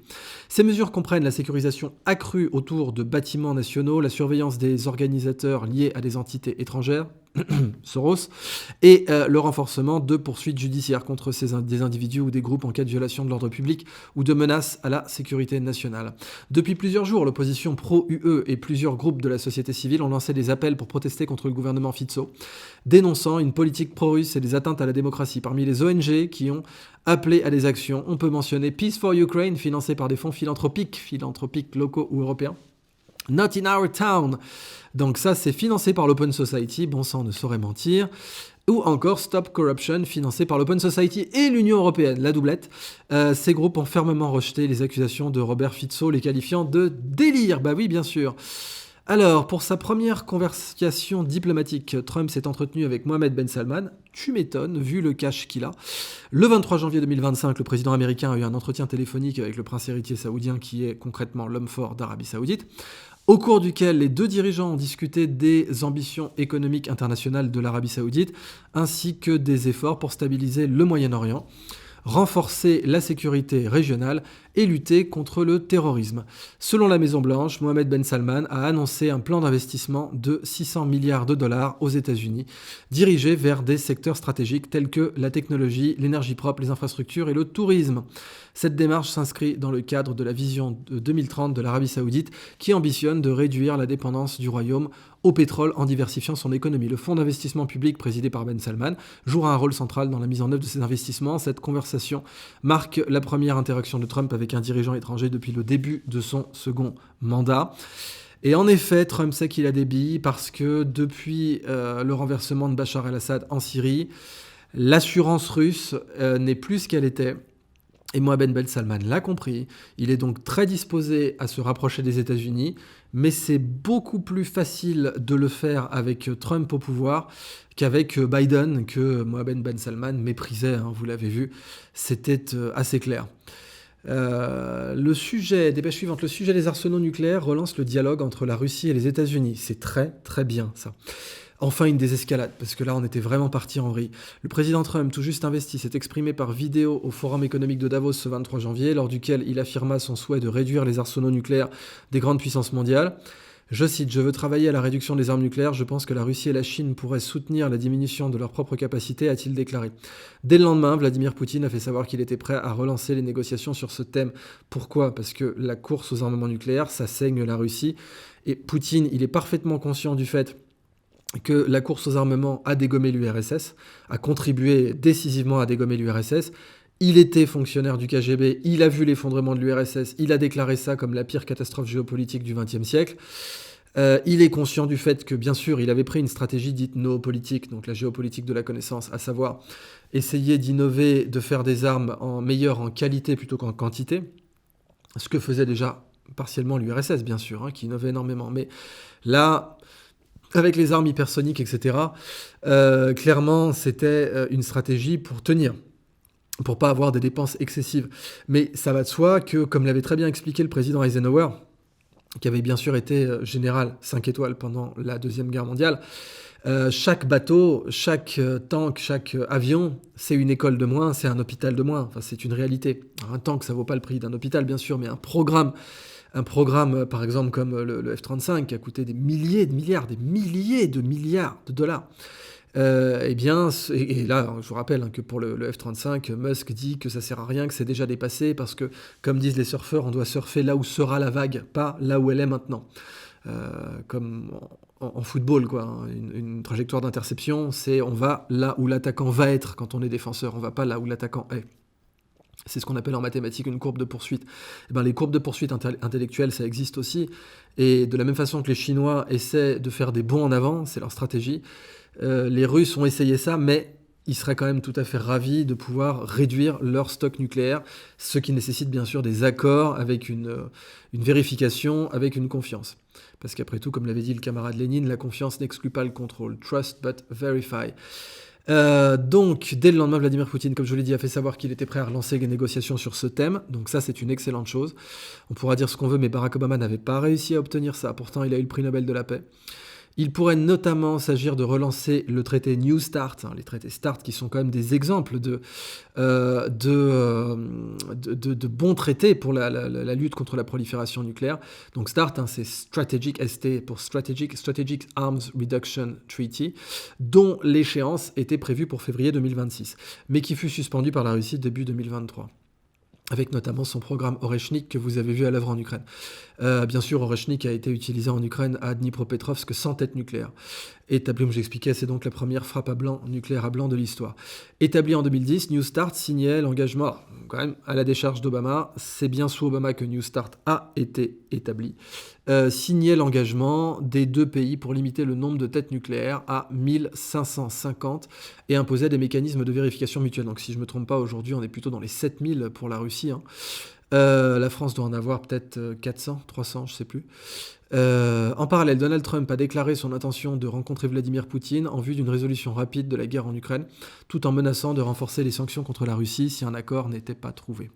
Ces mesures comprennent la sécurisation accrue autour de bâtiments nationaux, la surveillance des organisateurs liés à des entités étrangères, Soros, et le renforcement de poursuites judiciaires contre des individus ou des groupes en cas de violation de l'ordre public ou de menaces à la sécurité nationale. Depuis plusieurs jours, l'opposition pro-UE et plusieurs groupes de la société civile ont lancé des appels pour protester contre le gouvernement Fico, dénonçant une politique pro-russe et des atteintes à la démocratie. Parmi les ONG qui ont appelé à des actions, on peut mentionner Peace for Ukraine, financé par des fonds philanthropiques locaux ou européens. Not in our town. Donc ça, c'est financé par l'Open Society, bon sang, on ne saurait mentir. Ou encore Stop Corruption, financé par l'Open Society et l'Union Européenne, la doublette. Ces groupes ont fermement rejeté les accusations de Robert Fico, les qualifiant de délire. Bah oui, bien sûr. Alors, pour sa première conversation diplomatique, Trump s'est entretenu avec Mohammed Ben Salman. Tu m'étonnes, vu le cash qu'il a. Le 23 janvier 2025, le président américain a eu un entretien téléphonique avec le prince héritier saoudien, qui est concrètement l'homme fort d'Arabie Saoudite, au cours duquel les deux dirigeants ont discuté des ambitions économiques internationales de l'Arabie Saoudite, ainsi que des efforts pour stabiliser le Moyen-Orient, renforcer la sécurité régionale et lutter contre le terrorisme. Selon la Maison-Blanche, Mohammed Ben Salman a annoncé un plan d'investissement de 600 milliards de dollars aux États-Unis, dirigé vers des secteurs stratégiques tels que la technologie, l'énergie propre, les infrastructures et le tourisme. Cette démarche s'inscrit dans le cadre de la vision de 2030 de l'Arabie Saoudite, qui ambitionne de réduire la dépendance du royaume au pétrole en diversifiant son économie. Le fonds d'investissement public présidé par Ben Salman jouera un rôle central dans la mise en œuvre de ces investissements. Cette conversation marque la première interaction de Trump avec un dirigeant étranger depuis le début de son second mandat. Et en effet, Trump sait qu'il a des billes parce que depuis le renversement de Bachar el-Assad en Syrie, l'assurance russe n'est plus ce qu'elle était. Et Mohammed Ben Salman l'a compris. Il est donc très disposé à se rapprocher des États-Unis, mais c'est beaucoup plus facile de le faire avec Trump au pouvoir qu'avec Biden, que Mohammed Ben Salman méprisait, hein, vous l'avez vu, c'était assez clair. Dépêche suivante, le sujet des arsenaux nucléaires relance le dialogue entre la Russie et les États-Unis. C'est très très bien ça. Enfin une désescalade, parce que là on était vraiment parti en vrille. Le président Trump, tout juste investi, s'est exprimé par vidéo au Forum économique de Davos ce 23 janvier, lors duquel il affirma son souhait de réduire les arsenaux nucléaires des grandes puissances mondiales. Je cite, « Je veux travailler à la réduction des armes nucléaires, je pense que la Russie et la Chine pourraient soutenir la diminution de leurs propres capacités », a-t-il déclaré. Dès le lendemain, Vladimir Poutine a fait savoir qu'il était prêt à relancer les négociations sur ce thème. Pourquoi ? Parce que la course aux armements nucléaires, ça saigne la Russie. Et Poutine, il est parfaitement conscient du fait que la course aux armements a dégommé l'URSS, a contribué décisivement à dégommer l'URSS. Il était fonctionnaire du KGB, il a vu l'effondrement de l'URSS, il a déclaré ça comme la pire catastrophe géopolitique du XXe siècle. Il est conscient du fait que, bien sûr, il avait pris une stratégie dite noopolitique, donc la géopolitique de la connaissance, à savoir essayer d'innover, de faire des armes meilleures en qualité plutôt qu'en quantité, ce que faisait déjà partiellement l'URSS, bien sûr, hein, qui innovait énormément. Mais là, avec les armes hypersoniques, etc., clairement, c'était une stratégie pour tenir, pour pas avoir des dépenses excessives. Mais ça va de soi que, comme l'avait très bien expliqué le président Eisenhower, qui avait bien sûr été général 5 étoiles pendant la Deuxième Guerre mondiale, chaque bateau, chaque tank, chaque avion, c'est une école de moins, c'est un hôpital de moins. Enfin, c'est une réalité. Alors, un tank, ça vaut pas le prix d'un hôpital, bien sûr, mais un programme, par exemple, comme le F-35, qui a coûté des milliers de milliards de dollars, eh bien, et là, je vous rappelle, hein, que pour le F-35, Musk dit que ça sert à rien, que c'est déjà dépassé, parce que, comme disent les surfeurs, on doit surfer là où sera la vague, pas là où elle est maintenant. Comme en football, quoi, hein. Une trajectoire d'interception, c'est on va là où l'attaquant va être quand on est défenseur, on va pas là où l'attaquant est. C'est ce qu'on appelle en mathématiques une courbe de poursuite. Eh ben, les courbes de poursuite intellectuelles, ça existe aussi. Et de la même façon que les Chinois essaient de faire des bonds en avant, c'est leur stratégie, les Russes ont essayé ça, mais ils seraient quand même tout à fait ravis de pouvoir réduire leur stock nucléaire, ce qui nécessite bien sûr des accords avec une vérification, avec une confiance. Parce qu'après tout, comme l'avait dit le camarade Lénine, la confiance n'exclut pas le contrôle. Trust but verify. Donc, dès le lendemain, Vladimir Poutine, comme je vous l'ai dit, a fait savoir qu'il était prêt à relancer les négociations sur ce thème. Donc ça, c'est une excellente chose. On pourra dire ce qu'on veut, mais Barack Obama n'avait pas réussi à obtenir ça. Pourtant, il a eu le prix Nobel de la paix. Il pourrait notamment s'agir de relancer le traité New START, hein, les traités START qui sont quand même des exemples de bons traités pour la lutte contre la prolifération nucléaire. Donc START, hein, c'est Strategic ST pour Strategic Arms Reduction Treaty, dont l'échéance était prévue pour février 2026, mais qui fut suspendue par la Russie début 2023. Avec notamment son programme Oreshnik que vous avez vu à l'œuvre en Ukraine. Bien sûr, Oreshnik a été utilisé en Ukraine à Dnipropetrovsk sans tête nucléaire. Établi, comme j'expliquais, c'est donc la première frappe à blanc, nucléaire à blanc de l'histoire. Établi en 2010, New START signait l'engagement, quand même, à la décharge d'Obama. C'est bien sous Obama que New START a été établi. Signait l'engagement des deux pays pour limiter le nombre de têtes nucléaires à 1550 et imposait des mécanismes de vérification mutuelle. Donc si je ne me trompe pas, aujourd'hui on est plutôt dans les 7000 pour la Russie. Hein. La France doit en avoir peut-être 400, 300, je ne sais plus. En parallèle, Donald Trump a déclaré son intention de rencontrer Vladimir Poutine en vue d'une résolution rapide de la guerre en Ukraine, tout en menaçant de renforcer les sanctions contre la Russie si un accord n'était pas trouvé.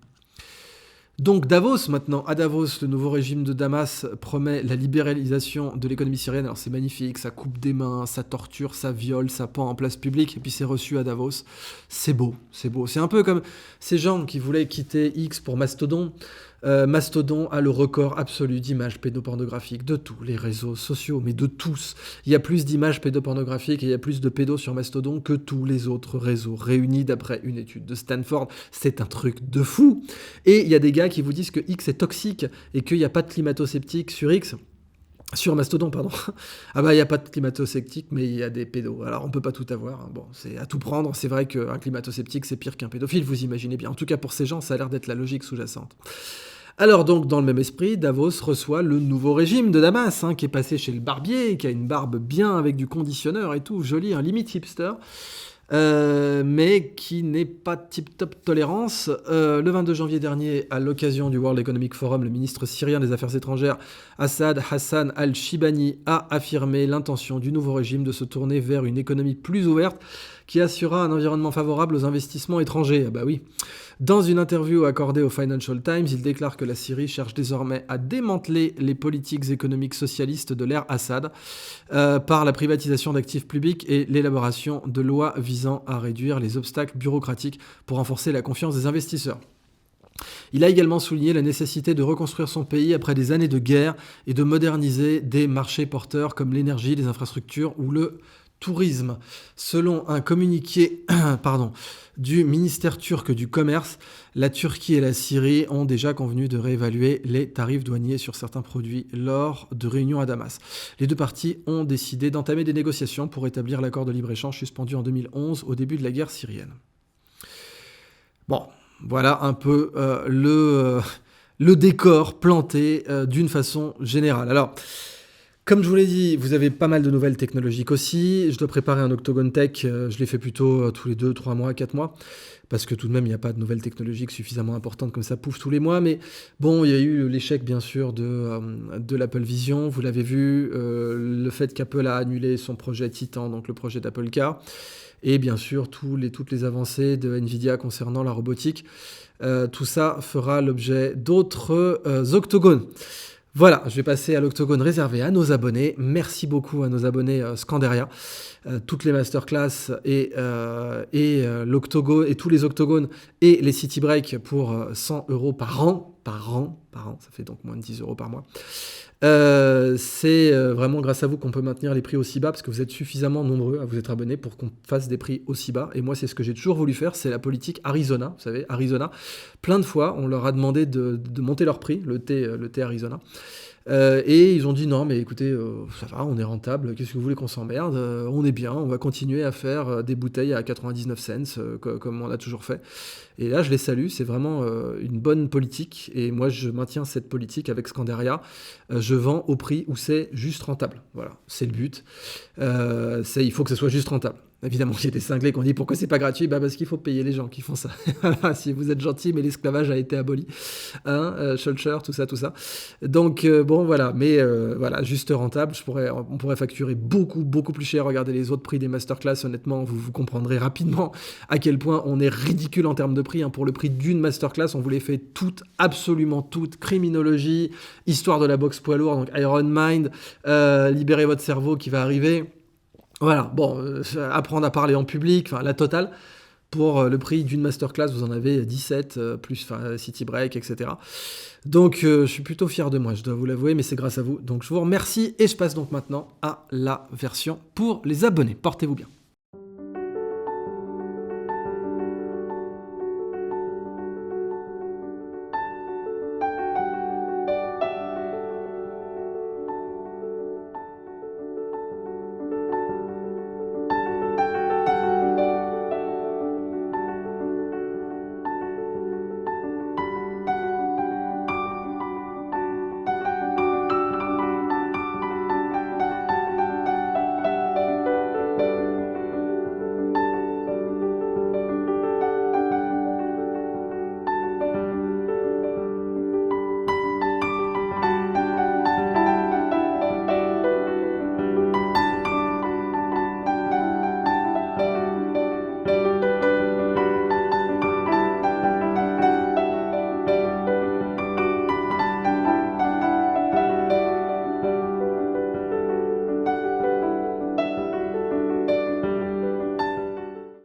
Donc Davos maintenant, à Davos, le nouveau régime de Damas promet la libéralisation de l'économie syrienne. Alors c'est magnifique, ça coupe des mains, ça torture, ça viole, ça pend en place publique, et puis c'est reçu à Davos. C'est beau, c'est beau. C'est un peu comme ces gens qui voulaient quitter X pour Mastodon. Mastodon a le record absolu d'images pédopornographiques de tous les réseaux sociaux, mais de tous. Il y a plus d'images pédopornographiques et il y a plus de pédos sur Mastodon que tous les autres réseaux réunis d'après une étude de Stanford. C'est un truc de fou. Et il y a des gars qui vous disent que X est toxique et qu'il n'y a pas de climato-sceptique sur X. Sur Mastodon, pardon. Ah bah, il n'y a pas de climato-sceptique, mais il y a des pédos. Alors, on peut pas tout avoir. Hein. Bon, c'est à tout prendre. C'est vrai qu'un climato-sceptique, c'est pire qu'un pédophile, vous imaginez bien. En tout cas, pour ces gens, ça a l'air d'être la logique sous-jacente. Alors donc, dans le même esprit, Davos reçoit le nouveau régime de Damas, hein, qui est passé chez le barbier, qui a une barbe bien avec du conditionneur et tout, joli, un limite hipster. mais qui n'est pas tip-top tolérance. Le 22 janvier dernier, à l'occasion du World Economic Forum, le ministre syrien des Affaires étrangères, Assad Hassan al-Shibani, a affirmé l'intention du nouveau régime de se tourner vers une économie plus ouverte qui assurera un environnement favorable aux investissements étrangers. Ah bah oui. Dans une interview accordée au Financial Times, il déclare que la Syrie cherche désormais à démanteler les politiques économiques socialistes de l'ère Assad par la privatisation d'actifs publics et l'élaboration de lois visant à réduire les obstacles bureaucratiques pour renforcer la confiance des investisseurs. Il a également souligné la nécessité de reconstruire son pays après des années de guerre et de moderniser des marchés porteurs comme l'énergie, les infrastructures ou le tourisme. Selon un communiqué du ministère turc du commerce, la Turquie et la Syrie ont déjà convenu de réévaluer les tarifs douaniers sur certains produits lors de réunions à Damas. Les deux parties ont décidé d'entamer des négociations pour établir l'accord de libre-échange suspendu en 2011 au début de la guerre syrienne. Bon, voilà un peu le décor planté d'une façon générale. Alors, comme je vous l'ai dit, vous avez pas mal de nouvelles technologiques aussi. Je dois préparer un Octogone Tech, je l'ai fait plutôt tous les 2, 3 mois, 4 mois, parce que tout de même, il n'y a pas de nouvelles technologiques suffisamment importantes comme ça, pouf, tous les mois. Mais bon, il y a eu l'échec, bien sûr, de l'Apple Vision. Vous l'avez vu, le fait qu'Apple a annulé son projet Titan, donc le projet d'Apple Car. Et bien sûr, toutes les avancées de NVIDIA concernant la robotique. Tout ça fera l'objet d'autres octogones. Voilà, je vais passer à l'octogone réservé à nos abonnés. Merci beaucoup à nos abonnés Scandaria. Toutes les masterclass et l'octogone et tous les octogones et les city break pour 100 € par an. Ça fait donc moins de 10 € par mois. C'est vraiment grâce à vous qu'on peut maintenir les prix aussi bas parce que vous êtes suffisamment nombreux à vous être abonnés pour qu'on fasse des prix aussi bas. Et moi, c'est ce que j'ai toujours voulu faire, c'est la politique Arizona. Vous savez, Arizona, plein de fois, on leur a demandé de monter leur prix, le thé Arizona. Et ils ont dit non, mais écoutez, ça va, on est rentable, qu'est-ce que vous voulez qu'on s'emmerde, on est bien, on va continuer à faire des bouteilles à 99 cents, comme on a toujours fait. Et là, je les salue, c'est vraiment une bonne politique, et moi, je maintiens cette politique avec Scandaria. Je vends au prix où c'est juste rentable. Voilà, c'est le but. Il faut que ce soit juste rentable. Évidemment, il y a des cinglés qui ont dit pourquoi c'est pas gratuit, parce qu'il faut payer les gens qui font ça. Voilà, si vous êtes gentil, mais l'esclavage a été aboli. Schulcher, tout ça. Donc, bon, voilà. Mais voilà, juste rentable. On pourrait facturer beaucoup, beaucoup plus cher. Regardez les autres prix des masterclass. Honnêtement, vous comprendrez rapidement à quel point on est ridicule en termes de prix. Pour le prix d'une masterclass, on vous les fait toutes, absolument toutes. Criminologie, histoire de la boxe poids lourd, donc Iron Mind, libérez votre cerveau qui va arriver. Voilà, bon, apprendre à parler en public, la totale. Pour le prix d'une masterclass, vous en avez 17, plus City Break, etc. Donc, je suis plutôt fier de moi, je dois vous l'avouer, mais c'est grâce à vous. Donc, je vous remercie et je passe donc maintenant à la version pour les abonnés. Portez-vous bien.